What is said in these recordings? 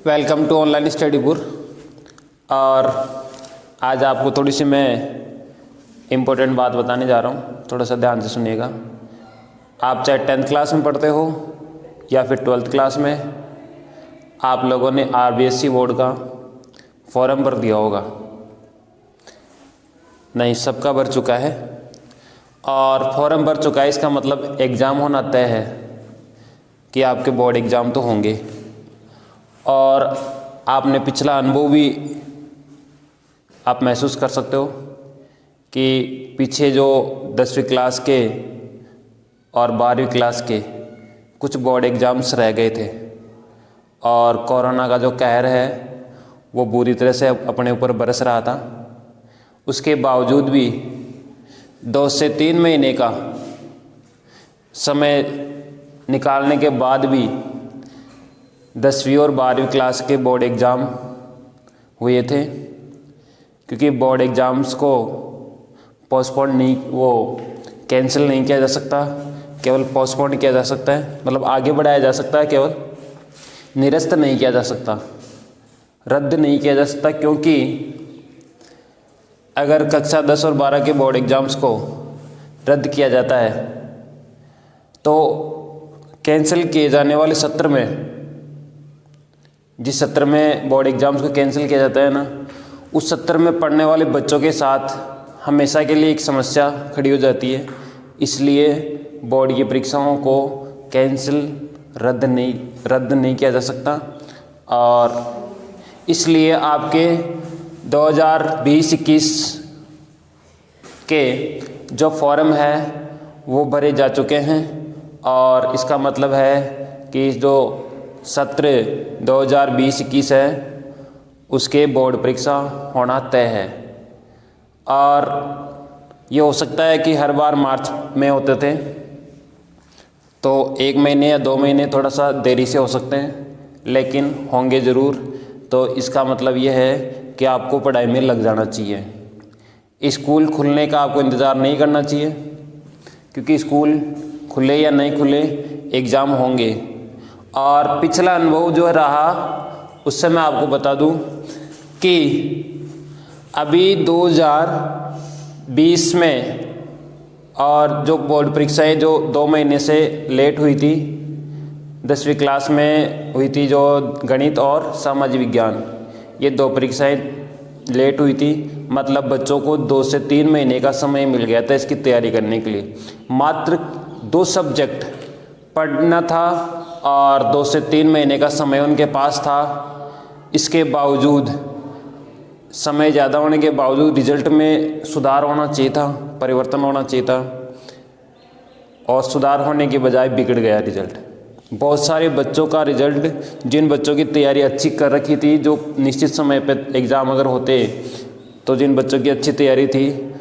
Welcome to online स्टडीपुर। और आज आपको थोड़ी सी मैं इम्पोर्टेंट बात बताने जा रहा हूँ, थोड़ा सा ध्यान से सुनिएगा। आप चाहे 10th क्लास में पढ़ते हो या फिर 12th क्लास में, आप लोगों ने RBSC बोर्ड का फॉर्म भर दिया होगा। नहीं, सबका भर चुका है। और फॉर्म भर चुका है, इसका मतलब एग्ज़ाम होना तय है कि आपके बोर्ड एग्ज़ाम तो होंगे। और आपने पिछला अनुभव भी आप महसूस कर सकते हो कि पीछे जो 10वीं क्लास के और 12वीं क्लास के कुछ बोर्ड एग्ज़ाम्स रह गए थे और कोरोना का जो कहर है वो बुरी तरह से अपने ऊपर बरस रहा था। उसके बावजूद भी 2 से 3 महीने का समय निकालने के बाद भी 10वीं और 12वीं क्लास के बोर्ड एग्ज़ाम हुए थे, क्योंकि बोर्ड एग्ज़ाम्स को पोस्टपोन नहीं, वो कैंसिल नहीं किया जा सकता, केवल पोस्टपोन किया जा सकता है, मतलब आगे बढ़ाया जा सकता है, केवल निरस्त नहीं किया जा सकता, रद्द नहीं किया जा सकता। क्योंकि अगर कक्षा 10 और 12 के बोर्ड एग्ज़ाम्स को रद्द किया जाता है तो कैंसिल किए जाने वाले सत्र में, जिस सत्र में बोर्ड एग्ज़ाम्स को कैंसिल किया जाता है ना, उस सत्र में पढ़ने वाले बच्चों के साथ हमेशा के लिए एक समस्या खड़ी हो जाती है। इसलिए बोर्ड की परीक्षाओं को कैंसिल रद्द नहीं किया जा सकता। और इसलिए आपके 2020-21 के जो फॉर्म है वो भरे जा चुके हैं। और इसका मतलब है कि जो सत्र 2020-21 है उसके बोर्ड परीक्षा होना तय है। और ये हो सकता है कि हर बार मार्च में होते थे तो 1 महीने या 2 महीने थोड़ा सा देरी से हो सकते हैं, लेकिन होंगे ज़रूर। तो इसका मतलब ये है कि आपको पढ़ाई में लग जाना चाहिए। स्कूल खुलने का आपको इंतज़ार नहीं करना चाहिए, क्योंकि स्कूल खुले या नहीं खुले एग्ज़ाम होंगे। और पिछला अनुभव जो रहा उससे मैं आपको बता दूं कि अभी 2020 में और जो बोर्ड परीक्षाएं जो 2 महीने से लेट हुई थी, 10वीं क्लास में हुई थी, जो गणित और सामाजिक विज्ञान, ये 2 परीक्षाएं लेट हुई थी। मतलब बच्चों को 2 से 3 महीने का समय मिल गया था इसकी तैयारी करने के लिए। मात्र 2 सब्जेक्ट पढ़ना था और 2 से 3 महीने का समय उनके पास था। इसके बावजूद, समय ज़्यादा होने के बावजूद रिजल्ट में सुधार होना चाहिए था, परिवर्तन होना चाहिए था, और सुधार होने के बजाय बिगड़ गया रिजल्ट। बहुत सारे बच्चों का रिजल्ट, जिन बच्चों की तैयारी अच्छी कर रखी थी, जो निश्चित समय पर एग्ज़ाम अगर होते तो जिन बच्चों की अच्छी तैयारी थी,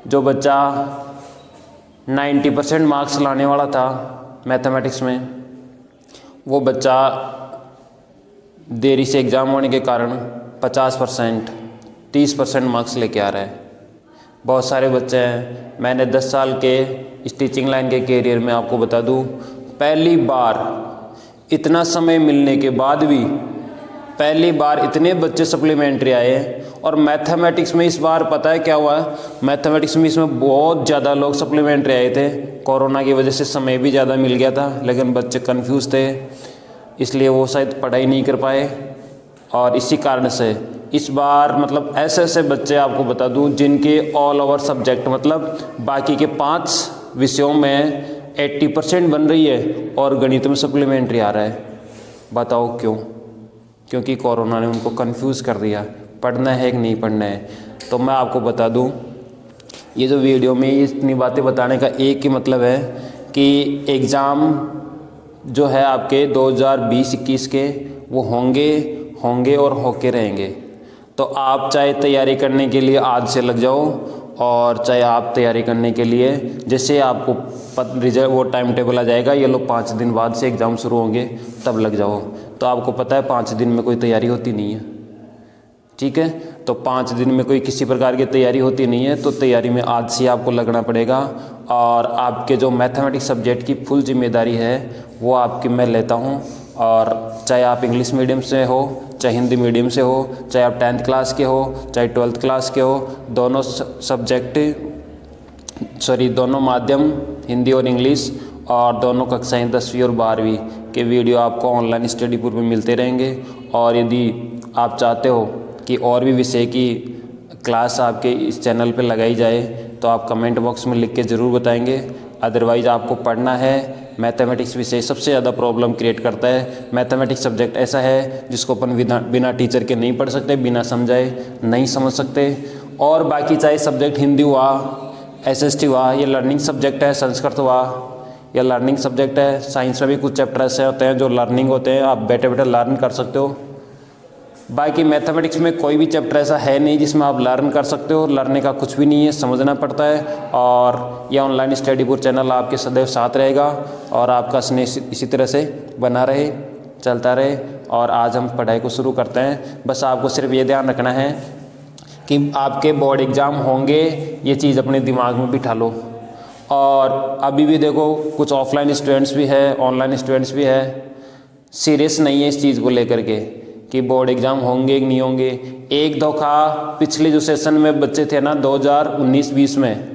जो बच्चा 90% मार्क्स लाने वाला था मैथमेटिक्स में, वो बच्चा देरी से एग्ज़ाम होने के कारण 50%, 30% मार्क्स लेके आ रहा है। बहुत सारे बच्चे हैं। मैंने 10 साल के इस टीचिंग लाइन के कैरियर में आपको बता दूं, पहली बार इतना समय मिलने के बाद भी पहली बार इतने बच्चे सप्लीमेंट्री आए हैं। और मैथमेटिक्स में इस बार पता है क्या हुआ है, मैथमेटिक्स में इसमें बहुत ज़्यादा लोग सप्लीमेंट्री आए थे। कोरोना की वजह से समय भी ज़्यादा मिल गया था, लेकिन बच्चे कंफ्यूज थे, इसलिए वो शायद पढ़ाई नहीं कर पाए। और इसी कारण से इस बार मतलब ऐसे ऐसे बच्चे आपको बता दूं जिनके ऑल ओवर सब्जेक्ट, मतलब बाकी के 5 विषयों में 80% बन रही है और गणित में सप्लीमेंट्री आ रहा है। बताओ क्यों? क्योंकि कोरोना ने उनको कंफ्यूज कर दिया, पढ़ना है कि नहीं पढ़ना है। तो मैं आपको बता दूं, ये जो वीडियो में इतनी बातें बताने का एक ही मतलब है कि एग्ज़ाम जो है आपके 2020-21 के, वो होंगे और होके रहेंगे। तो आप चाहे तैयारी करने के लिए आज से लग जाओ, और चाहे आप तैयारी करने के लिए जैसे आपको रिजल्ट वो टाइम टेबल आ जाएगा, ये लोग 5 दिन बाद से एग्ज़ाम शुरू होंगे, तब लग जाओ। तो आपको पता है 5 दिन में कोई तैयारी होती नहीं है, ठीक है? तो 5 दिन में कोई किसी प्रकार की तैयारी होती नहीं है। तो तैयारी में आज से आपको लगना पड़ेगा। और आपके जो मैथमेटिक्स सब्जेक्ट की फुल जिम्मेदारी है वो आपकी मैं लेता हूँ। और चाहे आप इंग्लिश मीडियम से हो, चाहे हिंदी मीडियम से हो, चाहे आप 10th क्लास के हो, चाहे 12th क्लास के हो, दोनों दोनों माध्यम हिंदी और इंग्लिश और दोनों कक्षाएं 10वीं और 12वीं के वीडियो आपको ऑनलाइन स्टडी पूर्व में मिलते रहेंगे। और यदि आप चाहते हो कि और भी विषय की क्लास आपके इस चैनल पर लगाई जाए तो आप कमेंट बॉक्स में लिख के ज़रूर बताएंगे। अदरवाइज़ आपको पढ़ना है। मैथमेटिक्स विषय सबसे ज़्यादा प्रॉब्लम क्रिएट करता है। मैथमेटिक्स सब्जेक्ट ऐसा है जिसको अपन बिना टीचर के नहीं पढ़ सकते, बिना समझाए नहीं समझ सकते। और बाकी चाहे सब्जेक्ट हिंदी हुआ, SST हुआ, ये लर्निंग सब्जेक्ट है, संस्कृत हुआ या लर्निंग सब्जेक्ट है। साइंस में भी कुछ चैप्टर ऐसे होते हैं जो लर्निंग होते हैं, आप बैठे बैठे लर्न कर सकते हो। बाकी मैथमेटिक्स में कोई भी चैप्टर ऐसा है नहीं जिसमें आप लर्न कर सकते हो। लर्निंग का कुछ भी नहीं है, समझना पड़ता है। और यह ऑनलाइन स्टडी पूर्व चैनल आपके सदैव साथ रहेगा और आपका स्नेह इसी तरह से बना रहे, चलता रहे। और आज हम पढ़ाई को शुरू करते हैं। बस आपको सिर्फ ये ध्यान रखना है कि आपके बोर्ड एग्ज़ाम होंगे, ये चीज़ अपने दिमाग में बिठा लो। और अभी भी देखो कुछ ऑफलाइन स्टूडेंट्स भी है, ऑनलाइन स्टूडेंट्स भी है, सीरियस नहीं है इस चीज़ को लेकर के कि बोर्ड एग्ज़ाम होंगे कि नहीं होंगे। एक धोखा पिछले जो सेशन में बच्चे थे ना 2019-20 में,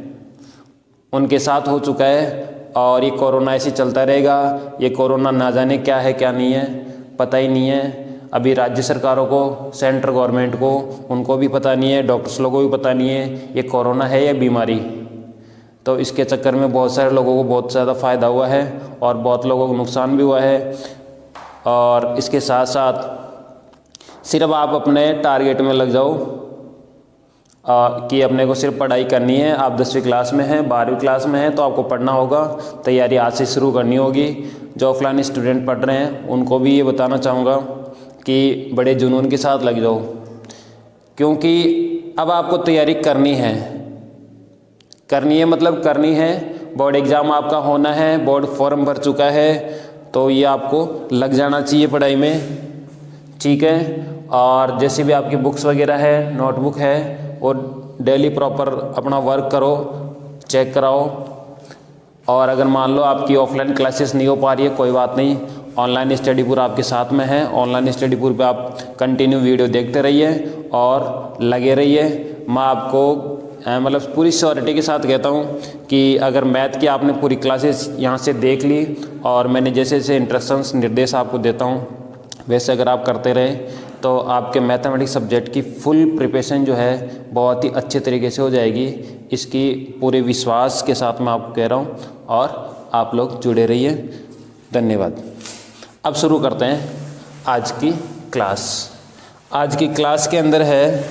उनके साथ हो चुका है। और ये कोरोना ऐसे चलता रहेगा। ये कोरोना ना जाने क्या है क्या नहीं है, पता ही नहीं है। अभी राज्य सरकारों को, सेंट्रल गवर्नमेंट को, उनको भी पता नहीं है, डॉक्टर्स लोगों को भी पता नहीं है ये कोरोना है या बीमारी। तो इसके चक्कर में बहुत सारे लोगों को बहुत ज़्यादा फ़ायदा हुआ है और बहुत लोगों को नुकसान भी हुआ है। और इसके साथ साथ सिर्फ आप अपने टारगेट में लग जाओ कि अपने को सिर्फ पढ़ाई करनी है। आप 10वीं क्लास में हैं, 12वीं क्लास में हैं तो आपको पढ़ना होगा, तैयारी आज से शुरू करनी होगी। जो ऑफलाइन स्टूडेंट पढ़ रहे हैं उनको भी ये बताना चाहूँगा कि बड़े जुनून के साथ लग जाओ, क्योंकि अब आपको तैयारी करनी है मतलब करनी है। बोर्ड एग्ज़ाम आपका होना है, बोर्ड फॉर्म भर चुका है, तो ये आपको लग जाना चाहिए पढ़ाई में, ठीक है। और जैसे भी आपकी बुक्स वगैरह है, नोटबुक है, और डेली प्रॉपर अपना वर्क करो, चेक कराओ। और अगर मान लो आपकी ऑफलाइन क्लासेस नहीं हो पा रही है, कोई बात नहीं, ऑनलाइन स्टडी पूरा आपके साथ में है। ऑनलाइन स्टडी पूरा पे आप कंटिन्यू वीडियो देखते रहिए और लगे रहिए। मैं आपको मतलब पूरी श्योरिटी के साथ कहता हूँ कि अगर मैथ की आपने पूरी क्लासेस यहाँ से देख ली और मैंने जैसे जैसे इंस्ट्रक्शंस निर्देश आपको देता हूँ वैसे अगर आप करते रहे तो आपके मैथमेटिक्स सब्जेक्ट की फुल प्रिपरेशन जो है बहुत ही अच्छे तरीके से हो जाएगी। इसकी पूरे विश्वास के साथ मैं आपको कह रहा हूँ और आप लोग जुड़े रहिए। धन्यवाद। अब शुरू करते हैं आज की क्लास। आज की क्लास के अंदर है,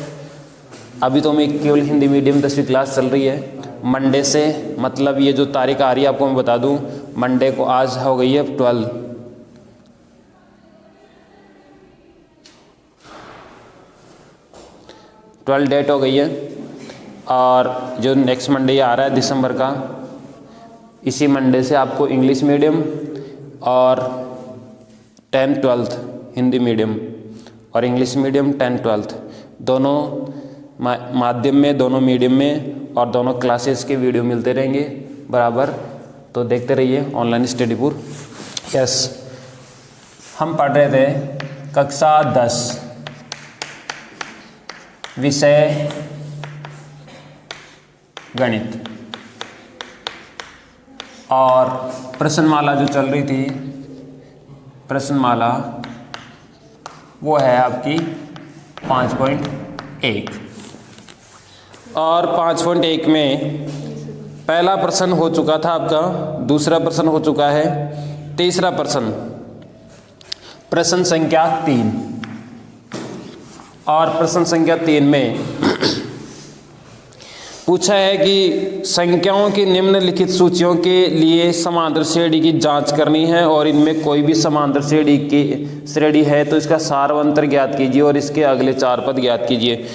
अभी तो मैं केवल हिंदी मीडियम 10वीं क्लास चल रही है। मंडे से, मतलब ये जो तारीख आ रही है आपको मैं बता दूँ, मंडे को आज हो गई है 12 डेट हो गई है। और जो नेक्स्ट मंडे आ रहा है दिसंबर का, इसी मंडे से आपको इंग्लिश मीडियम और 10th-12th हिंदी मीडियम और इंग्लिश मीडियम 10th-12th दोनों माध्यम में, दोनों मीडियम में और दोनों क्लासेस के वीडियो मिलते रहेंगे बराबर। तो देखते रहिए ऑनलाइन स्टडी पूर्व। यस, हम पढ़ रहे थे कक्षा 10 विषय गणित, और प्रश्नमाला जो चल रही थी, प्रश्नमाला वो है आपकी 5.1। और 5.1 में पहला प्रश्न हो चुका था आपका, दूसरा प्रश्न हो चुका है, तीसरा प्रश्न, प्रश्न संख्या 3। और प्रश्न संख्या 3 में पूछा है कि संख्याओं की निम्नलिखित सूचियों के लिए समांतर श्रेणी की जांच करनी है और इनमें कोई भी समांतर श्रेणी है तो इसका सार व अंतर ज्ञात कीजिए और इसके अगले 4 पद ज्ञात कीजिए।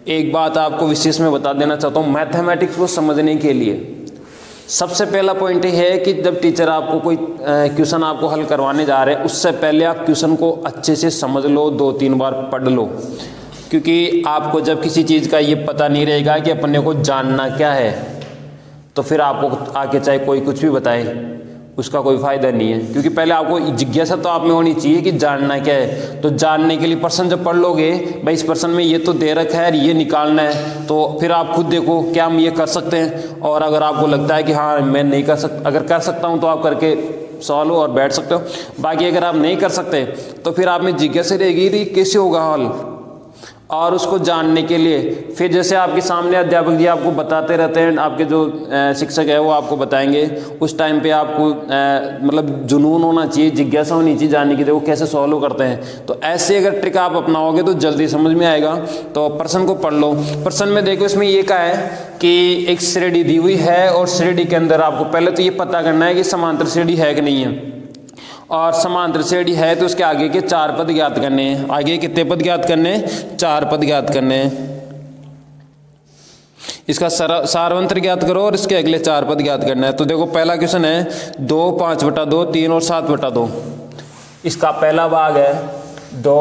एक बात आपको विशेष में बता देना चाहता हूँ, मैथमेटिक्स को समझने के लिए सबसे पहला पॉइंट ये है कि जब टीचर आपको कोई क्वेश्चन आपको हल करवाने जा रहे हैं उससे पहले आप क्वेश्चन को अच्छे से समझ लो, 2-3 बार पढ़ लो, क्योंकि आपको जब किसी चीज़ का ये पता नहीं रहेगा कि अपने को जानना क्या है तो फिर आपको आके चाहे कोई कुछ भी बताए उसका कोई फायदा नहीं है, क्योंकि पहले आपको जिज्ञासा तो आप में होनी चाहिए कि जानना क्या है। तो जानने के लिए प्रश्न जब पढ़ लोगे, भाई इस प्रश्न में ये तो दे रखा है, ये निकालना है, तो फिर आप खुद देखो क्या हम ये कर सकते हैं। और अगर आपको लगता है कि हाँ मैं नहीं कर सकता, अगर कर सकता हूँ तो आप करके सॉल्व और बैठ सकते हो। बाकी अगर आप नहीं कर सकते तो फिर आप में जिज्ञासा रहेगी कि कैसे होगा हल, और उसको जानने के लिए फिर जैसे आपके सामने अध्यापक जी आपको बताते रहते हैं, आपके जो शिक्षक है वो आपको बताएंगे, उस टाइम पे आपको मतलब जुनून होना चाहिए, जिज्ञासा होनी चाहिए जानने की, देखो कैसे सॉल्व करते हैं। तो ऐसे अगर ट्रिक आप अपनाओगे तो जल्दी समझ में आएगा। तो प्रश्न को पढ़ लो। प्रश्न में देखो इसमें ये कहा है कि एक श्रेणी दी हुई है और श्रेणी के अंदर आपको पहले तो ये पता करना है कि समांतर श्रेणी है कि नहीं है, और समांतर श्रेणी है तो उसके आगे के 4 पद ज्ञात करने हैं। आगे कितने पद ज्ञात करने हैं? 4 पद ज्ञात करने हैं। इसका सारवंत्र ज्ञात करो और इसके अगले 4 पद ज्ञात करना है। तो देखो पहला क्वेश्चन है 2, 5/2, 3 और 7/2। इसका पहला भाग है 2,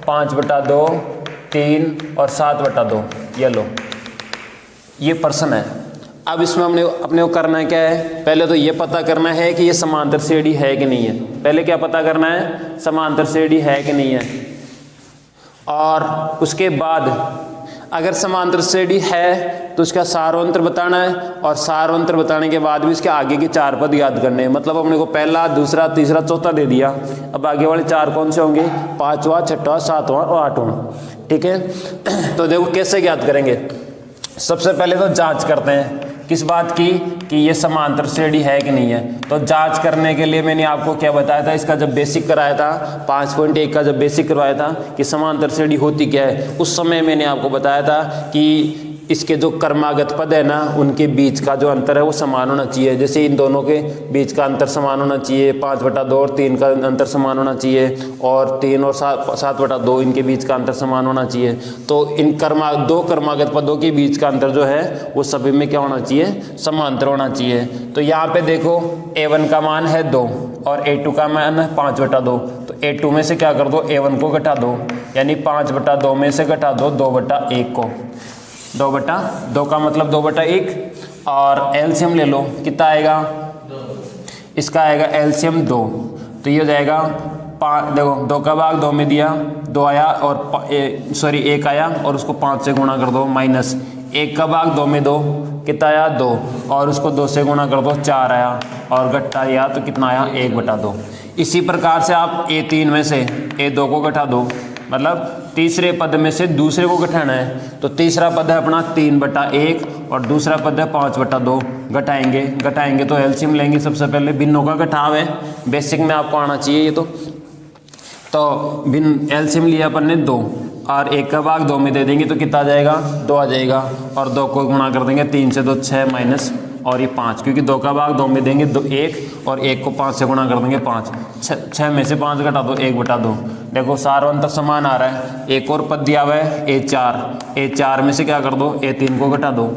5/2, 3 और 7/2। ये लो, ये प्रश्न है। अब इसमें हमने अपने को करना क्या है? पहले तो ये पता करना है कि ये समांतर श्रेणी है कि नहीं है। पहले क्या पता करना है? समांतर श्रेणी है कि नहीं है। और उसके बाद अगर समांतर श्रेणी है तो उसका सारवंत्र बताना है, और सारवंत्र बताने के बाद भी इसके आगे के 4 पद याद करने हैं। मतलब अपने को पहला, दूसरा, तीसरा, चौथा दे दिया। अब आगे वाले 4 कौन से होंगे? 5वां, 6वां, 7वां और 8वां। ठीक है, तो देखो कैसे ज्ञात करेंगे। सबसे पहले तो जांच करते हैं किस बात की, कि ये समांतर श्रेणी है कि नहीं है। तो जांच करने के लिए मैंने आपको क्या बताया था, इसका जब बेसिक कराया था 5.1 का जब बेसिक करवाया था कि समांतर श्रेणी होती क्या है, उस समय मैंने आपको बताया था कि इसके जो क्रमागत पद है ना, उनके बीच का जो अंतर है वो समान होना चाहिए। जैसे इन दोनों के बीच का अंतर समान होना चाहिए, 5/2 और 3 का अंतर समान होना चाहिए, और 3 और 7/2 इनके बीच का अंतर समान होना चाहिए। तो इन दो क्रमागत पदों के बीच का अंतर जो है वो सभी में क्या होना चाहिए? समांतर होना चाहिए। तो यहाँ पे देखो A1 का मान है 2 और A2 का मान है 5/2। तो A2 में से क्या कर दो? A1 को घटा दो, यानी 5/2 में से घटा दो 2/1 को। 2/2 का मतलब 2/1, और एलसीएम ले लो, कितना आएगा? 2। इसका आएगा एलसीएम 2, तो ये हो जाएगा 5। देखो 2 का भाग 2 में दिया, 2 आया, और 1 आया, और उसको 5 से गुणा कर दो, माइनस 1 का भाग 2 में 2, कितना आया? 2, और उसको 2 से गुणा कर दो, 4 आया, और घटा आया तो कितना आया? 1/2। इसी प्रकार से आप A3 में से A2 को घटा दो, मतलब तीसरे पद में से दूसरे को घटाना है। तो तीसरा पद है अपना 3/1 और दूसरा पद है 5/2। घटाएंगे तो एलसीएम लेंगे। सबसे पहले भिन्नों का घटाव है, बेसिक में आपको आना चाहिए ये। तो भिन्न एलसीएम लिया अपन ने 2, और 1 का भाग 2 में दे देंगे तो कितना आ जाएगा? 2 आ जाएगा, और 2 को गुणा कर देंगे 3 से 2 6 माइनस, और ये 5, क्योंकि 2 का भाग 2 में देंगे 1, और 1 को 5 से गुणा कर देंगे 5। 6 में से 5 घटा दो, 1/2। देखो सारवंतर समान आ रहा है। एक और पद दिया हुआ है A4 में से क्या कर दो? A3 को घटा दो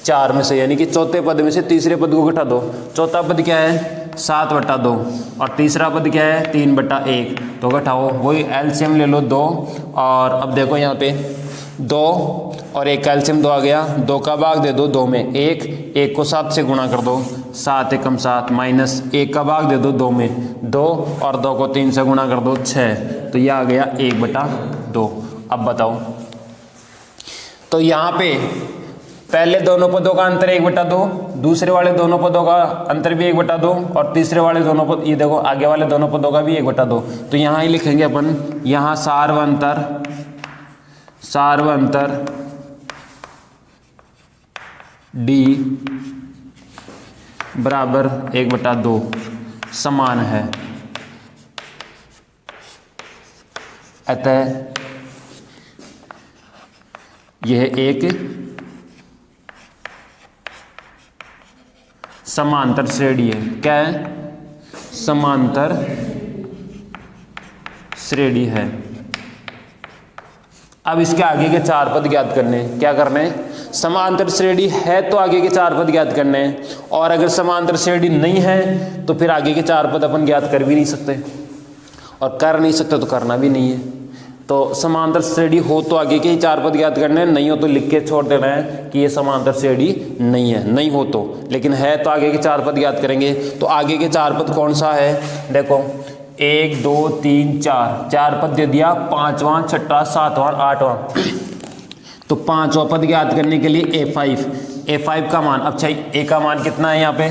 4 में से, यानी कि चौथे पद में से तीसरे पद को घटा दो। चौथा पद क्या है? 7/2, और तीसरा पद क्या है? 3/1। तो घटाओ, वही एलसीएम ले लो 2, और अब देखो यहाँ पे 2 और 1 का एलसीएम 2 आ गया। 2 का भाग दे दो 2 में 1 को 7 से गुणा कर दो, 7 एकम 7, माइनस 1 का भाग दे दो 2 में 2, और 2 को 3 से गुणा कर दो 6, तो यह आ गया 1/2। अब बताओ, तो यहाँ पे पहले दोनों पदों का अंतर 1/2, दूसरे वाले दोनों पदों का अंतर भी 1/2, और तीसरे वाले दोनों पद, ये देखो आगे वाले दोनों पदों का भी 1/2। तो यहाँ ही लिखेंगे अपन, यहाँ सारवंतर D बराबर 1/2 समान है। अतः यह एक समांतर श्रेणी है। क्या है? समांतर श्रेणी है। अब इसके आगे के 4 पद ज्ञात करने हैं। क्या करने हैं? समांतर श्रेणी है तो आगे के 4 पद ज्ञात करने हैं, और अगर समांतर श्रेणी नहीं है तो फिर आगे के 4 पद अपन ज्ञात कर भी नहीं सकते, और कर नहीं सकते तो करना भी नहीं है। तो समांतर श्रेणी हो तो आगे के ही 4 पद ज्ञात करने हैं, नहीं हो तो लिख के छोड़ देना है कि ये समांतर श्रेणी नहीं है, नहीं हो तो, लेकिन है तो आगे के 4 पद ज्ञात करेंगे। तो आगे के 4 पद कौन सा है, देखो 1 2 3 4 पद दे दिया, 5वां 6वां 7वां 8वां। तो 5वां पद ज्ञात करने के लिए A5 का मान, अच्छा A का मान कितना है यहाँ पे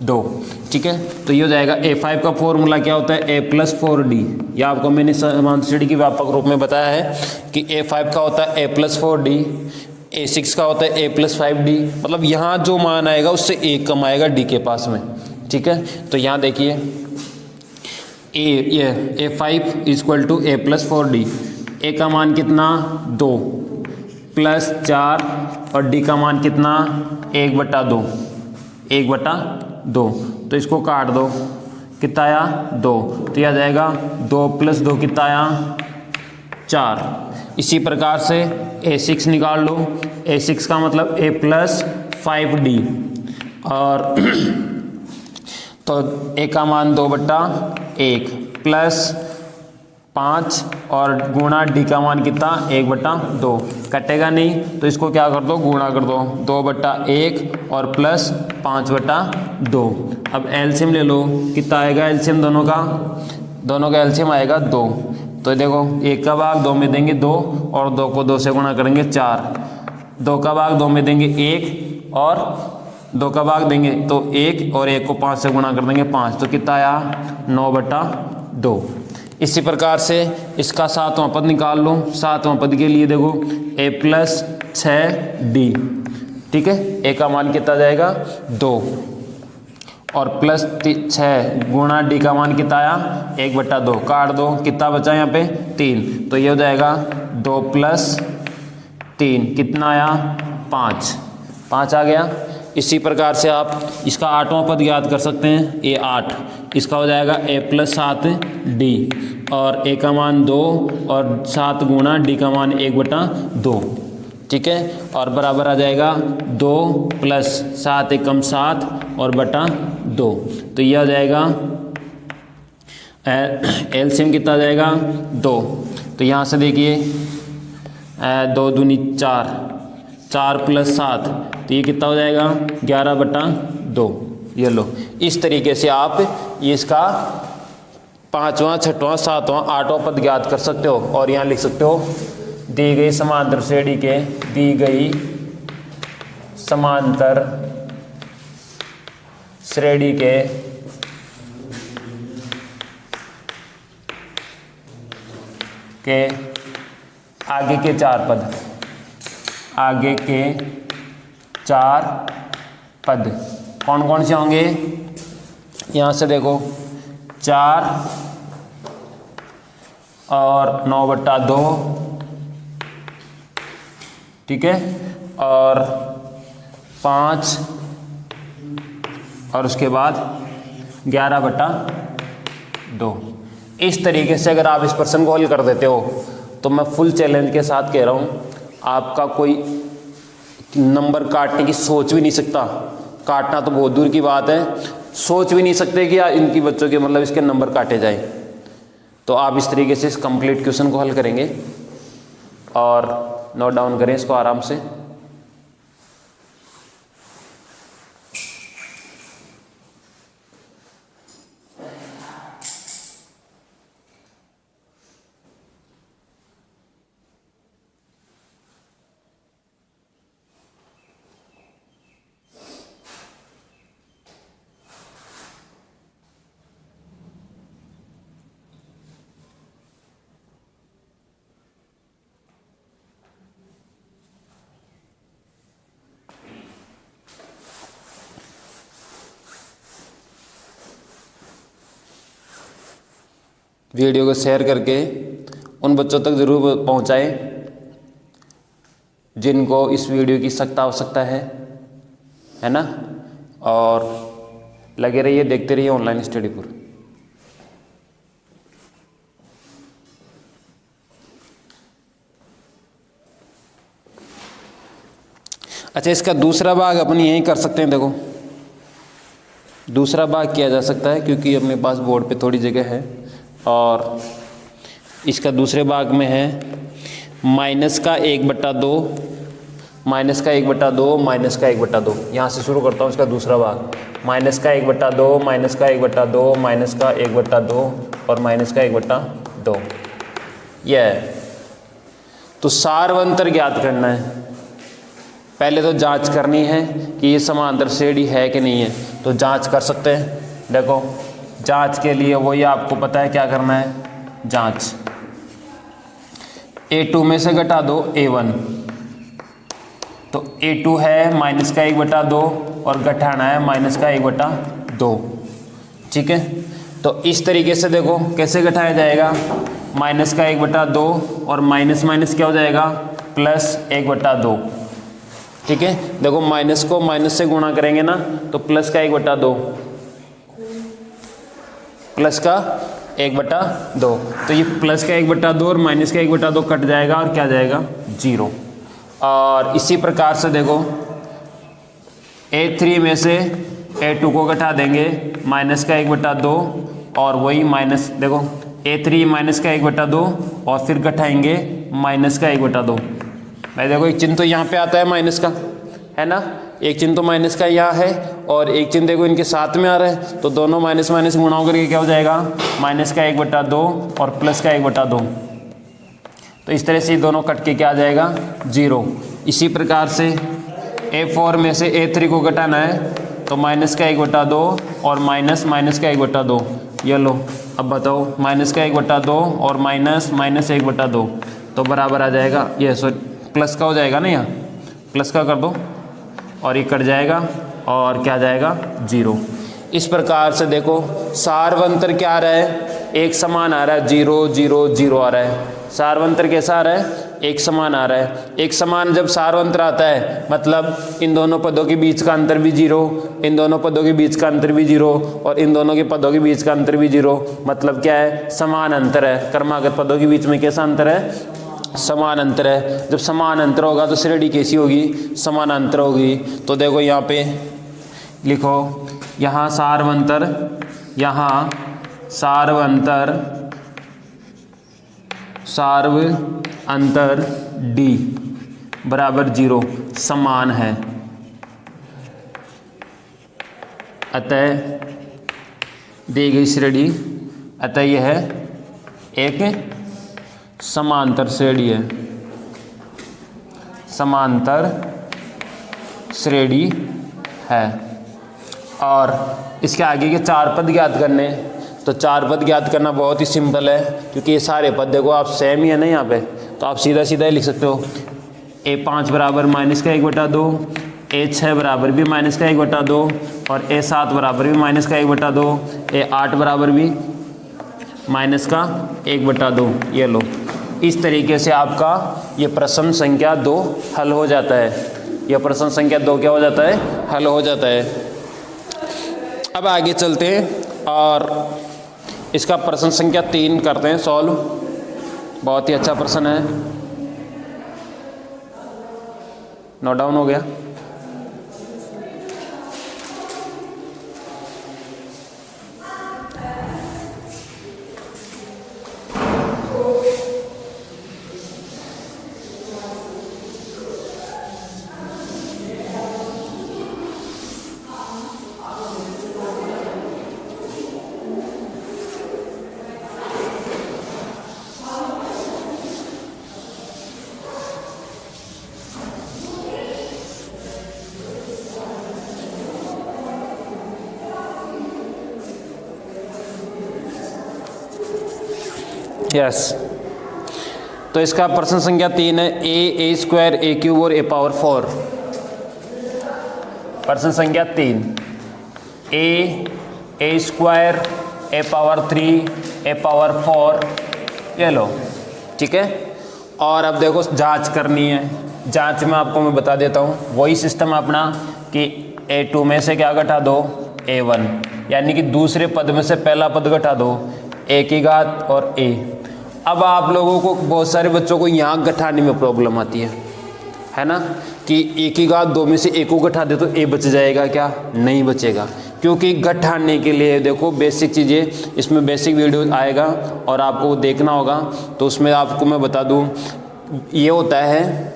2, ठीक है। तो ये हो जाएगा A5 का फॉर्मूला क्या होता है A+4D। ये आपको मैंने समांतर श्रेणी के व्यापक रूप में बताया है कि A5 का होता है A+4D, A6 का होता है A+5D। मतलब यहाँ जो मान आएगा उससे 1 कम आएगा D के पास में, ठीक है। तो यहाँ देखिए A5 = A+4D। A का मान कितना 2 + 4 और D का मान कितना 1/2, 1/2। तो इसको काट दो, कितना आया 2। तो यह आ जाएगा 2 + 2 कितना आया 4। इसी प्रकार से A6 निकाल लो, A6 का मतलब A+5D और तो A का मान 2/1 + 5 और गुणा D का मान कितना 1/2। कटेगा नहीं तो इसको क्या कर दो, गुणा कर दो, 2/1 और प्लस 5/2। अब एलसीएम ले लो, कितना आएगा एलसीएम दोनों का एलसीएम आएगा 2। तो देखो 1 का भाग 2 में देंगे 2 और 2 को 2 से गुणा करेंगे 4, 2 का भाग 2 में देंगे 1 और 2 का भाग देंगे तो 1 और 1 को 5 से गुणा कर देंगे 5। तो कितना आया 9/2। इसी प्रकार से इसका 7वां पद निकाल लो। 7वां पद के लिए देखो A+6D, ठीक है। A का मान कितना जाएगा 2 और +6 गुणा D का मान कितना आया 1/2। काट दो, कितना बचा यहाँ पे 3। तो ये हो जाएगा 2 + 3 कितना आया 5 आ गया। इसी प्रकार से आप इसका 8वां पद ज्ञात कर सकते हैं A8। इसका हो जाएगा A+7D और A का मान 2 और 7 गुणा D का मान 1/2, ठीक है। और बराबर आ जाएगा 2 + 7 = 7 और /2। तो यह आ जाएगा एलसीएम कितना आ जाएगा 2। तो यहाँ से देखिए 2 दूनी 4, 4 + 7 तो ये कितना हो जाएगा 11/2। ये लो, इस तरीके से आप ये इसका 5वां 6वां 7वां 8वां पद ज्ञात कर सकते हो। और यहाँ लिख सकते हो दी गई समांतर श्रेणी के आगे के 4 पद कौन कौन से होंगे। यहाँ से देखो 4 और 9/2, ठीक है, और 5 और उसके बाद 11/2। इस तरीके से अगर आप इस प्रश्न को हल कर देते हो तो मैं फुल चैलेंज के साथ कह रहा हूँ आपका कोई नंबर काटने की सोच भी नहीं सकता। काटना तो बहुत दूर की बात है, सोच भी नहीं सकते कि इनकी बच्चों के मतलब इसके नंबर काटे जाएं। तो आप इस तरीके से इस कंप्लीट क्वेश्चन को हल करेंगे और नोट डाउन करें इसको आराम से। वीडियो को शेयर करके उन बच्चों तक ज़रूर पहुंचाएं जिनको इस वीडियो की सख्त आवश्यकता है ना। और लगे रहिए, देखते रहिए ऑनलाइन स्टडी पर। अच्छा, इसका दूसरा भाग अपन यहीं कर सकते हैं। देखो दूसरा भाग किया जा सकता है क्योंकि अपने पास बोर्ड पे थोड़ी जगह है और इसका दूसरे भाग में है माइनस का 1/2, माइनस का 1/2, माइनस का 1/2। यहाँ से शुरू करता हूँ इसका दूसरा भाग, माइनस का 1/2, माइनस का 1/2, माइनस का 1/2 और माइनस का 1/2। यह है। तो सारवंतर ज्ञात करना है। पहले तो जांच करनी है कि ये समांतर श्रेणी है कि नहीं है, तो जांच कर सकते हैं। देखो जांच के लिए वही आपको पता है क्या करना है, जांच A2 में से घटा दो A1, तो A2 है माइनस का 1/2 और घटाना है माइनस का 1/2। ठीक है, तो इस तरीके से देखो कैसे घटाया जाएगा, माइनस का 1/2 और माइनस माइनस क्या हो जाएगा, प्लस 1/2। ठीक है, देखो माइनस को माइनस से गुणा करेंगे ना तो प्लस का 1/2, प्लस का 1/2, तो ये प्लस का 1/2 और माइनस का 1/2 कट जाएगा और क्या जाएगा, 0। और इसी प्रकार से देखो A3 में से A2 को घटा देंगे माइनस का 1/2 और वही माइनस, देखो A3 माइनस का 1/2 और फिर घटाएंगे माइनस का 1/2। भाई देखो एक चिन्ह तो यहाँ पे आता है माइनस का, है ना, एक चिन्ह तो माइनस का यहाँ है और एक चिन्ह देखो इनके साथ में आ रहा है, तो दोनों माइनस माइनस गुणा करके क्या हो जाएगा, माइनस का 1/2 और प्लस का 1/2। तो इस तरह से ये दोनों कट के क्या आ जाएगा, 0। इसी प्रकार से A4 में से A3 को घटाना है तो माइनस का 1/2 और माइनस माइनस का 1/2। ये लो, अब बताओ माइनस का 1/2 और माइनस माइनस 1/2 तो बराबर आ जाएगा, ये सॉरी प्लस का हो जाएगा ना, यहाँ प्लस का कर दो और ये कट जाएगा और क्या जाएगा, 0। इस प्रकार से देखो सारवंतर क्या आ रहा है, एक समान आ रहा है, 0 0 0 आ रहा है। सारवंतर कैसा आ रहा है, एक समान आ रहा है। एक समान जब सारवंतर आता है मतलब इन दोनों पदों के बीच का अंतर भी 0, इन दोनों पदों के बीच का अंतर भी 0 और इन दोनों के पदों के बीच का अंतर भी 0, मतलब क्या है, समान अंतर है। क्रमागत पदों के बीच में कैसा अंतर है, समान अंतर है। जब समान अंतर होगा तो श्रेणी कैसी होगी, समानांतर होगी। तो देखो यहाँ पे लिखो, यहाँ सारवंतर, यहाँ सारवंतर, सारवंतर D बराबर 0 समान है। अतः दी गई श्रेणी, अतः यह है एक समांतर श्रेणी है, समांतर श्रेणी है। और इसके आगे के 4 पद ज्ञात करने, तो 4 पद ज्ञात करना बहुत ही सिंपल है, क्योंकि ये सारे पद देखो आप सेम ही है ना यहाँ पे, तो आप सीधा सीधा ही लिख सकते हो। A5 बराबर माइनस का 1/2, A6 बराबर भी माइनस का 1/2 और A7 बराबर भी माइनस का 1/2, A8 बराबर भी माइनस का 1/2। ये लो, इस तरीके से आपका ये प्रश्न संख्या 2 हल हो जाता है। यह प्रश्न संख्या 2 क्या हो जाता है, हल हो जाता है। अब आगे चलते हैं और इसका प्रश्न संख्या 3 करते हैं सॉल्व। बहुत ही अच्छा प्रश्न है, नोट डाउन हो गया। यस, तो इसका प्रश्न संख्या 3 है, a² a³ और a⁴। प्रश्न संख्या 3, a² a⁴ a⁴, ये लो, ठीक है। और अब देखो जांच करनी है। जांच में आपको मैं बता देता हूँ, वही सिस्टम अपना कि A2 में से क्या घटा दो, A1, यानी कि दूसरे पद में से पहला पद घटा दो, A की घात और A। अब आप लोगों को, बहुत सारे बच्चों को यहाँ घटाने में प्रॉब्लम आती है ना, कि A की घात 2 में से A को घटा दे तो A बच जाएगा क्या, नहीं बचेगा, क्योंकि घटाने के लिए देखो बेसिक चीज़ें, इसमें बेसिक वीडियो आएगा और आपको देखना होगा, तो उसमें आपको मैं बता दूं, ये होता है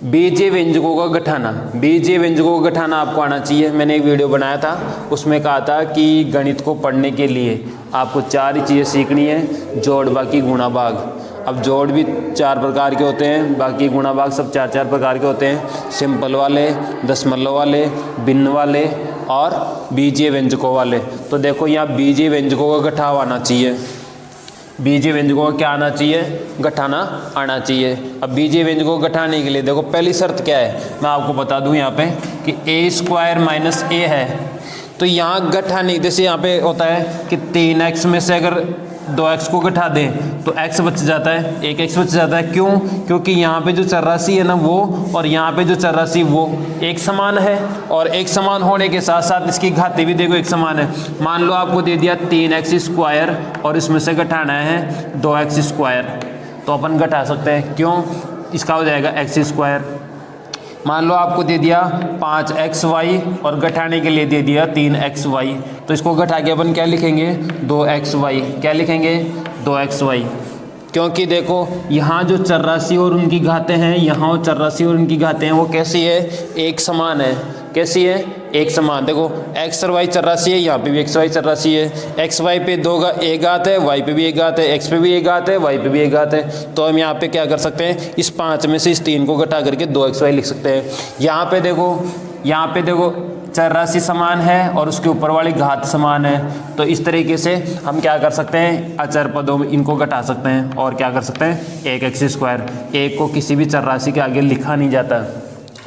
बीजीय व्यंजकों का गठाना। बीजीय व्यंजकों का गठाना आपको आना चाहिए। मैंने एक वीडियो बनाया था, उसमें कहा था कि गणित को पढ़ने के लिए आपको 4 ही चीज़ें सीखनी है, जोड़, बाकी, गुणा, भाग। अब जोड़ भी 4 प्रकार के होते हैं, बाकी गुणा भाग सब 4 प्रकार के होते हैं, सिंपल वाले, दशमलव वाले, भिन्न वाले और बीजीय व्यंजकों वाले। तो देखो यहाँ बीजीय व्यंजकों का गठाव आना चाहिए, बीजीय व्यंजकों का क्या आना चाहिए, गठाना आना चाहिए। अब बीजीय व्यंजकों को गठाने के लिए देखो पहली शर्त क्या है, मैं आपको बता दूं यहाँ पे कि a² - a है, तो यहाँ गठाने, जैसे यहाँ पे होता है कि 3x में से अगर 2x को घटा दें तो x बच जाता है, 1x बच जाता है। क्यों? क्योंकि यहाँ पे जो चरराशि है ना वो, और यहाँ पे जो चरराशि वो एक समान है, और एक समान होने के साथ साथ इसकी घातें भी देखो एक समान है। मान लो आपको दे दिया 3x² और इसमें से घटाना है 2x², तो अपन घटा सकते हैं। क्यों? इसका हो जाएगा x²। मान लो आपको दे दिया 5xy और घटाने के लिए दे दिया 3xy, तो इसको घटा के अपन क्या लिखेंगे, 2xy। क्या लिखेंगे, 2xy। क्योंकि देखो यहाँ जो चरराशि और उनकी घातें हैं, यहाँ चरराशि और उनकी घातें हैं वो कैसी है, एक समान है। कैसी है, एक समान। देखो x और y चरराशि है, यहाँ पे भी x y चरराशि है, x y पे एक घात है, y पे भी एक घात है, x पे भी एक घात है, y पे भी एक घात है। तो हम यहाँ पे क्या कर सकते हैं, इस 5 में से इस 3 को घटा करके 2xy लिख सकते हैं। यहाँ पे देखो चरराशि समान है और उसके ऊपर वाली घात समान है, तो इस तरीके से हम क्या कर सकते हैं, अचर पदों में इनको घटा सकते हैं। और क्या कर सकते हैं, 1x²। एक को किसी भी चरराशि के आगे लिखा नहीं जाता,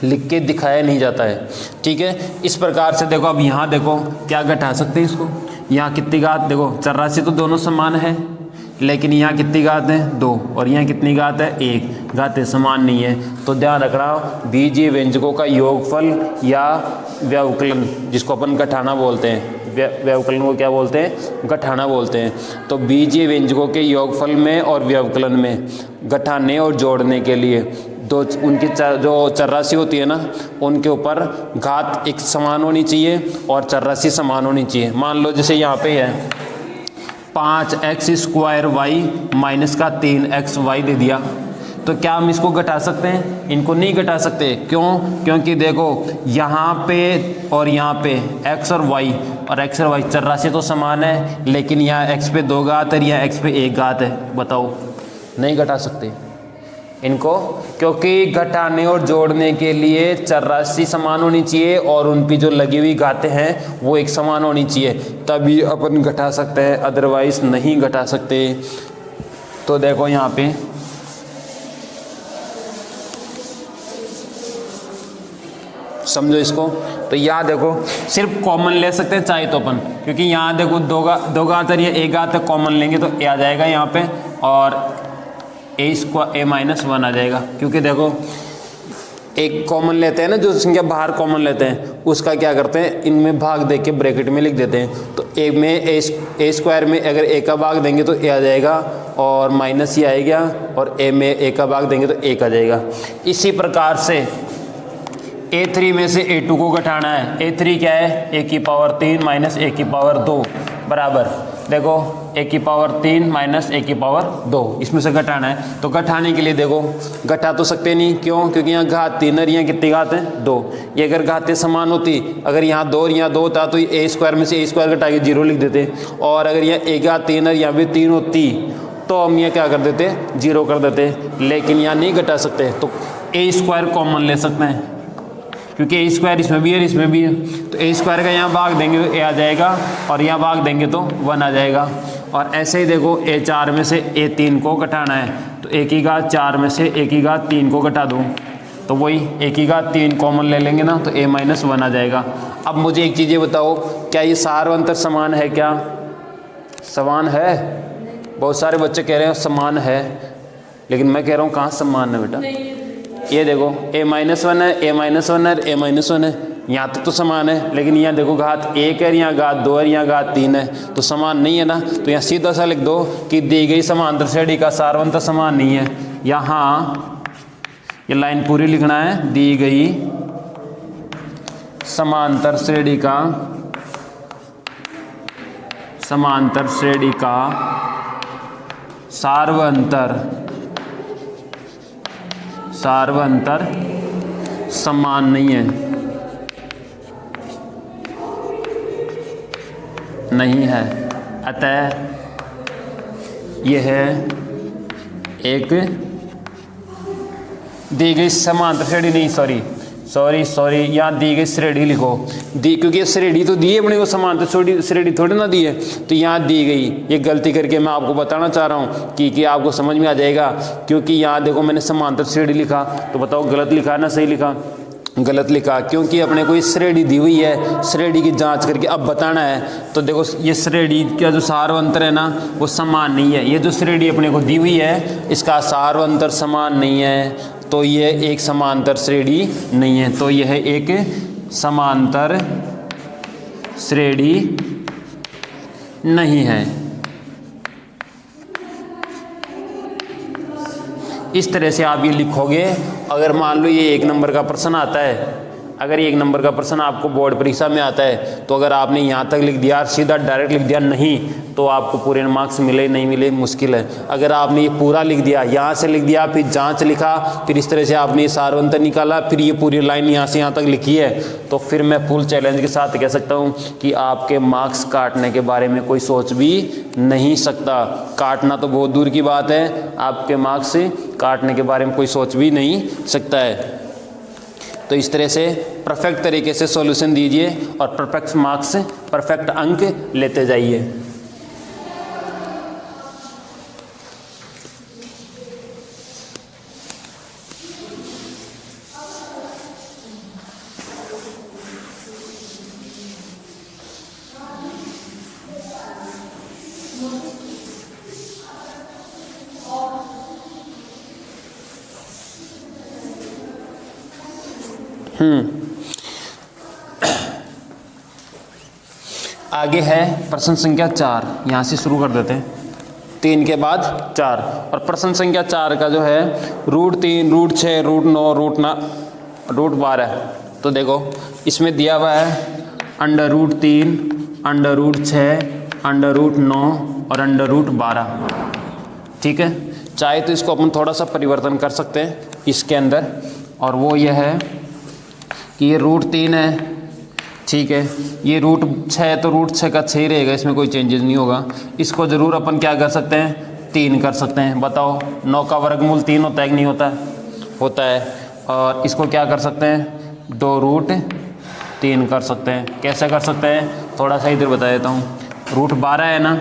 लिख के दिखाया नहीं जाता है, ठीक है। इस प्रकार से देखो, अब यहाँ देखो क्या घटा सकते हैं इसको, यहाँ कितनी घात, देखो चरराशि तो दोनों समान है, लेकिन यहाँ कितनी घात है, 2, और यहाँ कितनी घात है, 1। घातें समान नहीं है, तो ध्यान रखना, बीजीय व्यंजकों का योगफल या व्यवकलन, जिसको अपन घटाना बोलते हैं, व्यवकलन को क्या बोलते हैं, घटाना बोलते हैं। तो बीजीय व्यंजकों के योगफल में और व्यवकलन में घटाने और जोड़ने के लिए उनकी जो चरराशि होती है ना, उनके ऊपर घात एक समान होनी चाहिए और चरराशि समान होनी चाहिए। मान लो जैसे यहाँ पे है 5x² माइनस का 3xy दे दिया, तो क्या हम इसको घटा सकते हैं, इनको नहीं घटा सकते। क्यों? क्योंकि देखो यहाँ पे और यहाँ पे x और y चरराशि तो समान है, लेकिन यहाँ x पे 2 घात है, यहाँ x पे 1 घात है। बताओ, नहीं घटा सकते इनको, क्योंकि घटाने और जोड़ने के लिए चरराशि समान होनी चाहिए और उन पे जो लगी हुई घातें हैं वो एक समान होनी चाहिए, तभी अपन घटा सकते हैं, अदरवाइज नहीं घटा सकते। तो देखो यहाँ पे समझो इसको, तो यहाँ देखो सिर्फ कॉमन ले सकते हैं चाहे तो अपन, क्योंकि यहाँ देखो 2 घात और ये 1 घात कॉमन लेंगे तो आ जाएगा यहाँ पे, और a-1 आ जाएगा। क्योंकि देखो एक कॉमन लेते हैं ना, जो संख्या बाहर कॉमन लेते हैं उसका क्या करते हैं, इनमें भाग दे के ब्रैकेट में लिख देते हैं। तो a में a² में अगर a का भाग देंगे तो a आ जाएगा और माइनस ही आएगा, और a में a का भाग देंगे तो 1 आ जाएगा। इसी प्रकार से a3 में से a2 को घटाना है। a3 क्या है, a³ माइनस a² बराबर, देखो a³ माइनस a², इसमें से घटाना है। तो घटाने के लिए देखो घटा तो सकते नहीं, क्यों? क्योंकि यहाँ घात 3 और यहाँ कितनी घात है, 2। ये अगर घातें समान होती, अगर यहाँ 2 और यहाँ 2 था तो ये a² में से a² घटा के 0 लिख देते, और अगर यहाँ 1 घात 3 और यहाँ भी 3 होती तो हम ये क्या कर देते, 0 कर देते। लेकिन यहाँ नहीं घटा सकते, तो a² कॉमन ले सकते हैं, क्योंकि a² इसमें भी है इसमें भी है। तो a² का यहाँ भाग देंगे तो a आ जाएगा, और यहाँ भाग देंगे तो 1 आ जाएगा। और ऐसे ही देखो a4 में से a3 को घटाना है, तो a⁴ में से a⁴ को घटा दूँ, तो वही a⁴ कॉमन ले लेंगे ना, तो a-1 आ जाएगा। अब मुझे एक चीज़ ये बताओ, क्या ये सार अंतर समान है, क्या समान है? बहुत सारे बच्चे कह रहे हैं समान है, लेकिन मैं कह रहा हूँ कहाँ समान है बेटा। ये देखो a-1 है, a-1 है, a-1 है, यहाँ तो समान है, लेकिन यहाँ देखो घात 1 है, यहाँ घात 2 है, यहाँ घात 3 है, तो समान नहीं है ना। तो यहाँ सीधा सा लिख दो कि दी गई समांतर श्रेणी का सारवंतर समान नहीं है। यहाँ ये लाइन पूरी लिखना है, दी गई समांतर श्रेणी का समांतर श्रेणी का सार्वअंतर समान नहीं है, अतः यह एक दी गई समांतर श्रेणी नहीं, सॉरी यहाँ दी गई श्रेणी लिखो, क्योंकि ये श्रेणी तो दी है अपने को, समांतर श्रेणी थोड़ी ना दी है, तो यहाँ दी गई। ये गलती करके मैं आपको बताना चाह रहा हूँ कि आपको समझ में आ जाएगा, क्योंकि यहाँ देखो मैंने समांतर श्रेणी लिखा, तो बताओ गलत लिखा ना सही लिखा? गलत लिखा, क्योंकि अपने को ये श्रेणी दी हुई है, श्रेणी की जांच करके अब बताना है। तो देखो ये श्रेणी का जो सार्वअंतर है ना वो समान नहीं है, ये जो श्रेणी अपने को दी हुई है इसका सार्वअंतर समान नहीं है, तो ये एक समांतर श्रेणी नहीं है, तो यह एक समांतर श्रेणी नहीं है। इस तरह से आप ये लिखोगे। अगर मान लो ये 1 नंबर का प्रश्न आता है, अगर 1 नंबर का प्रश्न आपको बोर्ड परीक्षा में आता है, तो अगर आपने यहाँ तक लिख दिया, सीधा डायरेक्ट लिख दिया नहीं, तो आपको पूरे मार्क्स मिले नहीं मिले मुश्किल है। अगर आपने ये पूरा लिख दिया, यहाँ से लिख दिया, फिर जांच लिखा, फिर इस तरह से आपने ये सार्वअंतर निकाला, फिर ये पूरी लाइन यहाँ से यहाँ तक लिखी है, तो फिर मैं फुल चैलेंज के साथ कह सकता हूँ कि आपके मार्क्स काटने के बारे में कोई सोच भी नहीं सकता। काटना तो बहुत दूर की बात है, आपके मार्क्स काटने के बारे में कोई सोच भी नहीं सकता है। तो इस तरह से परफेक्ट तरीके से सॉल्यूशन दीजिए और परफेक्ट मार्क्स, परफेक्ट अंक लेते जाइए। आगे है प्रश्न संख्या 4, यहाँ से शुरू कर देते हैं, 3 के बाद 4। और प्रश्न संख्या 4 का जो है √3, √6, √9, √12। तो देखो इसमें दिया हुआ है √3, √6, √9 और √12। ठीक है, चाहे तो इसको अपन थोड़ा सा परिवर्तन कर सकते हैं इसके अंदर, और वो ये है कि ये √3 है, ठीक है, ये √6 है तो √6 का 6 रहेगा, इसमें कोई चेंजेस नहीं होगा। इसको ज़रूर अपन क्या कर सकते हैं, 3 कर सकते हैं। बताओ 9 का वर्गमूल 3 होता है कि नहीं होता? होता है। और इसको क्या कर सकते हैं, 2√3 कर सकते हैं। कैसे कर सकते हैं, थोड़ा सा इधर बता देता हूँ। √12 है ना,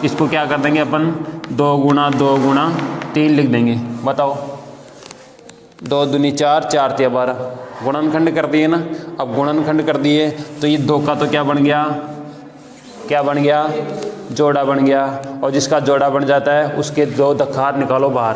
इसको क्या कर देंगे अपन, 2 गुणा 2 गुणा 3 लिख देंगे। बताओ 2 दूनी 4, 4 तिया 12, गुणनखंड कर दिए ना। अब गुणनखंड कर दिए तो ये 2 का तो क्या बन गया, जोड़ा बन गया। और जिसका जोड़ा बन जाता है उसके 2 धक्का निकालो बाहर,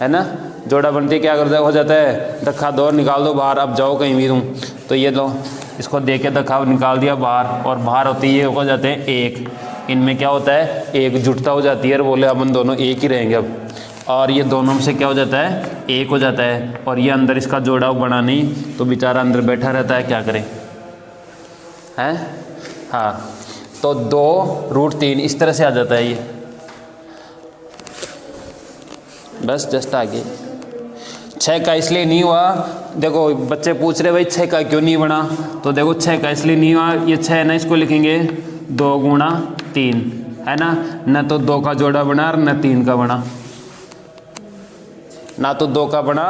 है ना। जोड़ा बनते क्या कर हो जाता है, धक्का 2 निकाल दो बाहर। अब जाओ कहीं भी तुम, तो ये लो, इसको दे के धक्का निकाल दिया बाहर, और बाहर होती है ये हो जाते हैं 1। इनमें क्या होता है, 1 जुटता हो जाती है और बोले अपन दोनों एक ही रहेंगे अब। और ये दोनों में से क्या हो जाता है, 1 हो जाता है। और ये अंदर इसका जोड़ा बना नहीं, तो बेचारा अंदर बैठा रहता है, क्या करें, हैं। हाँ, तो 2√3 इस तरह से आ जाता है ये, बस जस्ट आगे। 6 का इसलिए नहीं हुआ, देखो बच्चे पूछ रहे भाई 6 का क्यों नहीं बना, तो देखो 6 का इसलिए नहीं हुआ, ये 6 ना, इसको लिखेंगे 2 गुणा 3, है ना। न तो 2 का जोड़ा बना और न 3 का बना, ना तो 2 का बना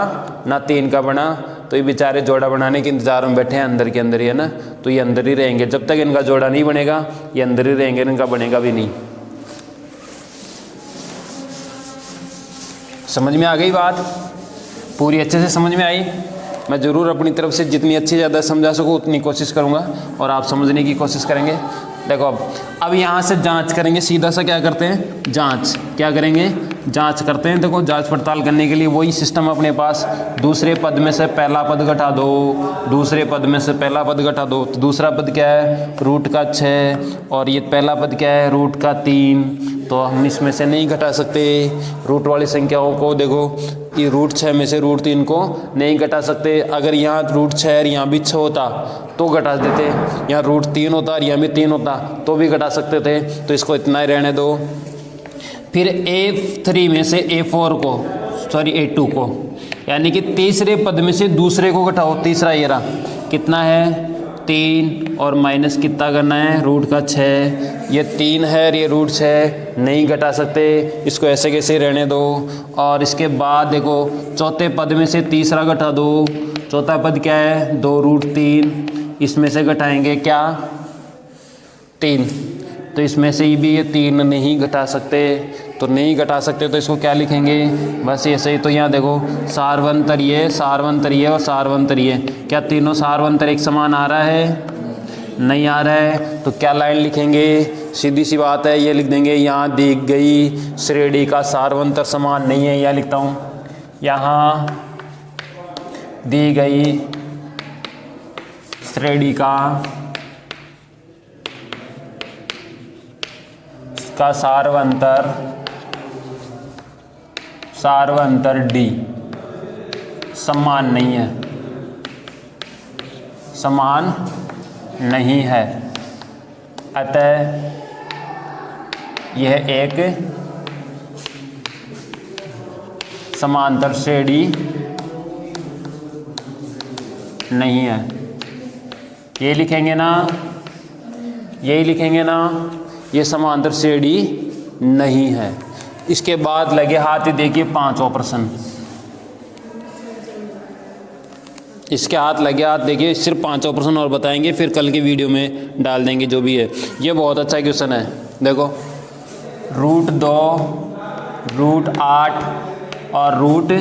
ना 3 का बना। तो ये बेचारे जोड़ा बनाने के इंतजार में बैठे हैं अंदर के अंदर ही, है ना। तो ये अंदर ही रहेंगे जब तक इनका जोड़ा नहीं बनेगा, ये अंदर ही रहेंगे, इनका बनेगा भी नहीं। समझ में आ गई बात, पूरी अच्छे से समझ में आई। मैं ज़रूर अपनी तरफ से जितनी अच्छी ज़्यादा समझा सकूँ उतनी कोशिश करूँगा, और आप समझने की कोशिश करेंगे। देखो अब यहाँ से जांच करेंगे, सीधा सा क्या करते हैं, जांच क्या करेंगे, जांच करते हैं। देखो जांच पड़ताल करने के लिए वही सिस्टम अपने पास, दूसरे पद में से पहला पद घटा दो, दूसरे पद में से पहला पद घटा दो, तो दूसरा पद क्या है, रूट का 6, और ये पहला पद क्या है, रूट का 3। तो हम इसमें से नहीं घटा सकते रूट वाली संख्याओं को। देखो ये रूट 6 में से रूट 3 को नहीं घटा सकते। अगर यहाँ रूट 6 और यहाँ भी 6 होता तो घटा देते, यहाँ रूट 3 होता और यहाँ भी 3 होता तो भी घटा सकते थे। तो इसको इतना ही रहने दो। फिर A3 में से A4 को, सॉरी A2 को, यानी कि तीसरे पद में से दूसरे को घटाओ। तीसरा ये रहा, कितना है 3, और माइनस कितना करना है, रूट का 6। ये 3 है और ये रूट 6, नहीं घटा सकते, इसको ऐसे कैसे रहने दो। और इसके बाद देखो चौथे पद में से तीसरा घटा दो। चौथा पद क्या है, 2 रूट 3, इसमें से घटाएंगे क्या, 3। तो इसमें से भी ये 3 नहीं घटा सकते, तो नहीं घटा सकते तो इसको क्या लिखेंगे, बस ऐसे ही। तो यहाँ देखो सारवंतर ये, सारवंतर ये और सारवंतर ये, क्या तीनों सारवंतर एक समान आ रहा है, नहीं आ रहा है। तो क्या लाइन लिखेंगे, सीधी सी बात है, ये लिख देंगे यहाँ दी गई श्रेणी का सारवंतर समान नहीं है। यहाँ लिखता हूँ, यहाँ दी गई श्रेणी का सारवंतर डी समान नहीं है, समान नहीं है। अतः यह एक समांतर श्रेणी नहीं है। ये लिखेंगे ना, यही लिखेंगे ना, ये समांतर श्रेणी नहीं है। इसके बाद लगे हाथ, देखिए 5वां प्रश्न, इसके हाथ लगे हाथ, देखिए सिर्फ 5वां प्रश्न और बताएंगे, फिर कल की वीडियो में डाल देंगे जो भी है। ये बहुत अच्छा क्वेश्चन है। देखो रूट 2, रूट 8 और रूट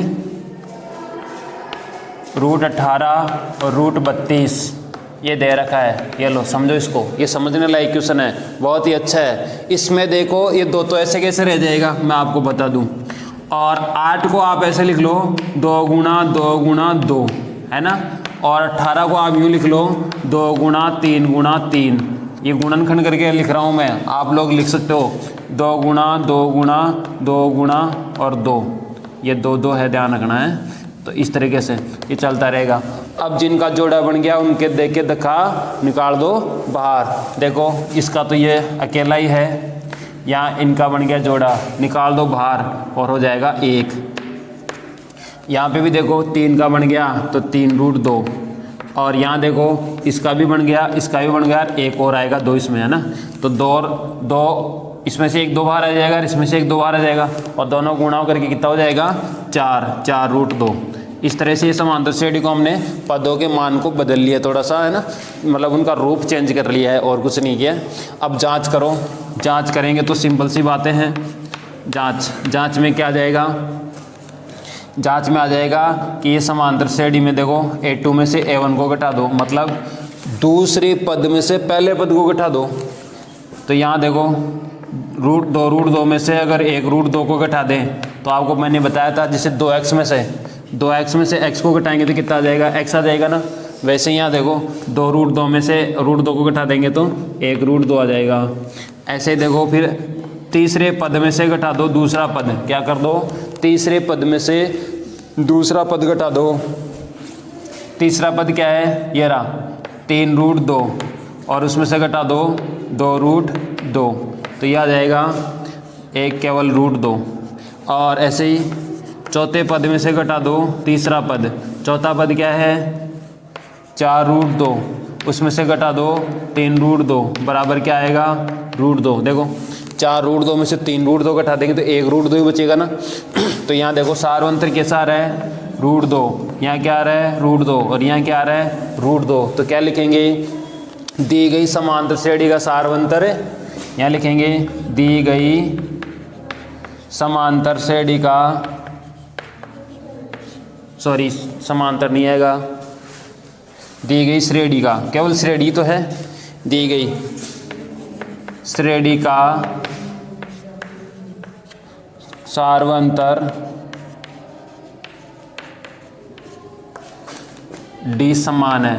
18 और रूट 32 ये दे रखा है। ये लो समझो इसको, ये समझने लायक क्वेश्चन है, बहुत ही अच्छा है। इसमें देखो ये 2 तो ऐसे कैसे रह जाएगा, मैं आपको बता दूं। और 8 को आप ऐसे लिख लो 2 गुणा 2 गुणा 2, है ना। और 18 को आप यूँ लिख लो 2 गुणा 3 गुणा 3। ये गुणनखंड करके लिख रहा हूँ मैं, आप लोग लिख सकते हो 2 गुणा 2 गुणा 2 गुणा और 2, ये 2 2 है, ध्यान रखना है। तो इस तरीके से ये चलता रहेगा। अब जिनका जोड़ा बन गया उनके देख के दिखा निकाल दो बाहर। देखो इसका तो ये अकेला ही है, यहाँ इनका बन गया जोड़ा, निकाल दो बाहर और हो जाएगा 1। यहाँ पे भी देखो 3 का बन गया तो 3 रूट 2, और यहाँ देखो इसका भी बन गया, इसका भी बन गया, 1 और आएगा 2 इसमें, है ना। तो 2 इसमें से 1 2 बाहर आ जाएगा, इसमें से 1 2 बाहर आ जाएगा, और दोनों गुणा करके कितना हो जाएगा 4 रूट 2। इस तरह से ये समांतर श्रेणी को हमने पदों के मान को बदल लिया थोड़ा सा, है ना, मतलब उनका रूप चेंज कर लिया है और कुछ नहीं किया। अब जांच करो, जांच करेंगे तो सिंपल सी बातें हैं। जांच में क्या आ जाएगा, जांच में आ जाएगा कि ये समांतर श्रेणी में देखो A2 में से A1 को घटा दो, मतलब दूसरे पद में से पहले पद को घटा दो। तो यहाँ देखो रूट 2 में से अगर 1 रूट 2 को घटा दें तो आपको मैंने बताया था, जैसे 2x में से x को घटाएंगे तो कितना आ जाएगा, x आ जाएगा ना। वैसे यहाँ देखो 2 रूट 2 में से रूट 2 को घटा देंगे तो 1 रूट 2 आ जाएगा। ऐसे ही देखो फिर तीसरे पद में से घटा दो दूसरा पद, क्या कर दो, तीसरे पद में से दूसरा पद घटा दो। तीसरा पद क्या है, ये रहा 3 रूट 2, और उसमें से घटा दो 2 रूट 2, तो यह आ जाएगा 1 केवल रूट 2। और ऐसे ही चौथे पद में से घटा दो तीसरा पद, चौथा पद क्या है 4 रूट 2, उसमें से घटा दो 3 रूट 2, बराबर क्या आएगा रूट 2। देखो 4 रूट 2 में से 3 रूट 2 घटा देंगे तो 1 रूट 2 ही बचेगा ना। तो यहाँ देखो सारवंतर कैसा आ रहा है, रूट 2, यहाँ क्या आ रहा है रूट 2, और यहाँ क्या आ रहा है रूट 2। तो क्या लिखेंगे, दी गई समांतर श्रेणी का सारवंतर, यहाँ लिखेंगे दी गई समांतर श्रेणी का, सॉरी समांतर नहीं आएगा, दी गई श्रेणी का, केवल श्रेणी तो है, दी गई श्रेणी का सार्वंतर डी समान है,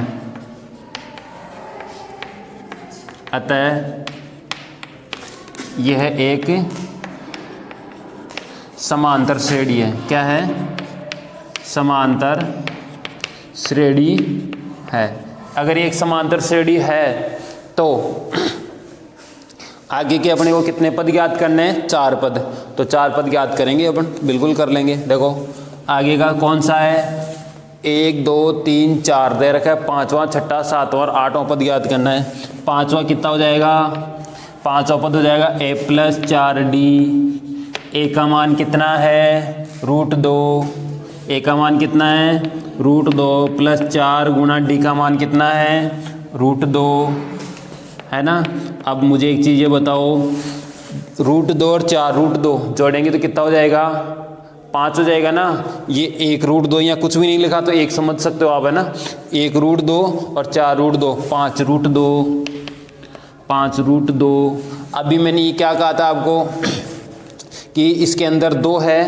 अतः यह एक समांतर श्रेणी है। क्या है? समांतर श्रेणी है। अगर ये एक समांतर श्रेणी है तो आगे के अपने को कितने पद ज्ञात करने हैं? 4 पद। तो 4 पद ज्ञात करेंगे अपन, बिल्कुल कर लेंगे। देखो आगे का कौन सा है? 1 2 3 4 दे रखा है, 5वां 6वां 7वां और 8वां पद ज्ञात करना है। 5वां कितना हो जाएगा? 5वां पद हो जाएगा a + 4d। a का मान कितना है? √2। a का मान कितना है? √2 + 4 गुणा d का मान कितना है? √2, है ना। अब मुझे एक चीज़ ये बताओ, √2 और 4 √2 जोड़ेंगे तो कितना हो जाएगा? 5 हो जाएगा ना। ये 1 √2 या कुछ भी नहीं लिखा तो 1 समझ सकते हो आप, है ना। 1 √2 और 4 √2, 5 √2, 5 √2। अभी मैंने ये क्या कहा था आपको कि इसके अंदर 2 है,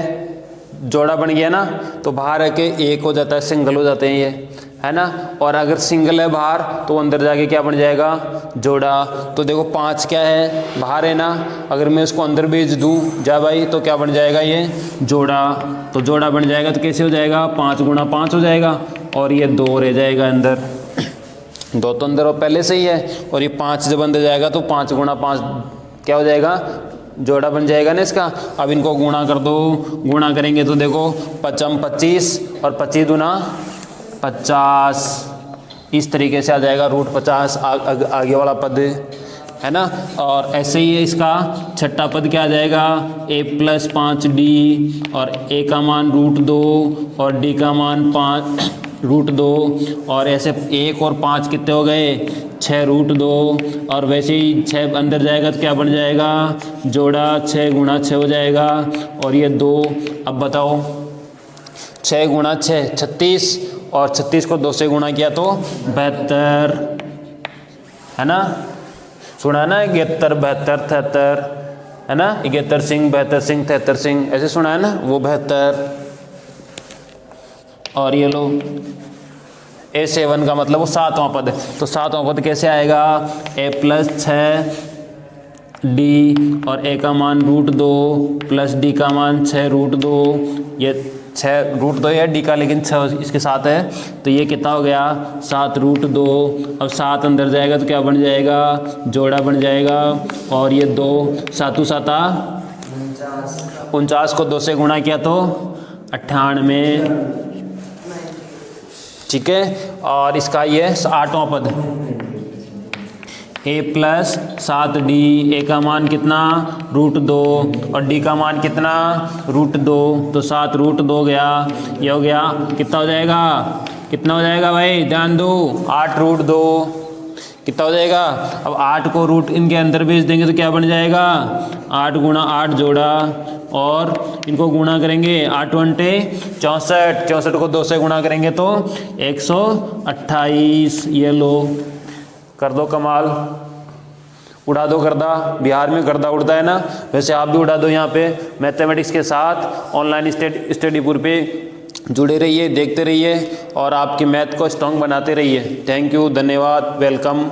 जोड़ा बन गया ना, तो बाहर आके 1 हो जाता है, सिंगल हो जाते हैं ये, है ना। और अगर सिंगल है बाहर तो अंदर जाके क्या बन जाएगा? जोड़ा। तो देखो 5 क्या है? बाहर है ना। अगर मैं इसको अंदर भेज दूँ जा भाई तो क्या बन जाएगा? ये जोड़ा। तो जोड़ा बन जाएगा तो कैसे हो जाएगा? 5 गुणा 5 हो जाएगा और ये 2 रह जाएगा अंदर। 2 तो अंदर और पहले से ही है, और ये 5 जब अंदर जाएगा तो 5 गुणा 5 क्या हो जाएगा? जोड़ा बन जाएगा ना इसका। अब इनको गुणा कर दो। गुणा करेंगे तो देखो 5 25 और 25 दूना 50, इस तरीके से आ जाएगा √50 आगे वाला पद, है ना। और ऐसे ही इसका 6ठा पद क्या आ जाएगा? a + 5d और a का मान √2 और d का मान 5 √2, और ऐसे 1 और 5 कितने हो गए? 6 √2, और वैसे ही 6 अंदर जाएगा तो क्या बन जाएगा? जोड़ा। 6 गुणा 6 हो जाएगा और ये 2। अब बताओ 6 गुणा 6 36, और 36 को 2 से गुणा किया तो 72, है ना। सुना ना? 71 72 73, है ना। 71 सिंह 72 सिंह 73 सिंह, ऐसे सुना है ना, वो 72। और ये लो A7 का मतलब वो 7वां पद है। तो 7वां पद कैसे आएगा? a + 6d और a का मान √2 + d का मान 6 √2। ये 6 √2 है d का, लेकिन 6 इसके साथ है, तो ये कितना हो गया? 7 √2। अब 7 अंदर जाएगा तो क्या बन जाएगा? जोड़ा बन जाएगा। और ये 2 7 7 49 को 2 से गुणा किया तो 98, ठीक है। और इसका ये 8वां पद a + 7d, a का मान कितना? √2 और d का मान कितना? √2, तो 7 √2 गया। ये हो गया, कितना हो जाएगा? कितना हो जाएगा भाई? ध्यान दो, 8 √2 कितना हो जाएगा? अब 8 को रूट इनके अंदर भेज देंगे तो क्या बन जाएगा? 8 गुणा 8 जोड़ा, और इनको गुणा करेंगे 8 × 64, 64 को 2 से गुणा करेंगे तो 128। ये लो, कर दो कमाल, उड़ा दो गर्दा। बिहार में गर्दा उड़ता है ना, वैसे आप भी उड़ा दो। यहाँ पे मैथमेटिक्स के साथ ऑनलाइन स्टडीपुर पे जुड़े रहिए, देखते रहिए और आपकी मैथ को स्ट्रॉन्ग बनाते रहिए। थैंक यू, धन्यवाद, वेलकम।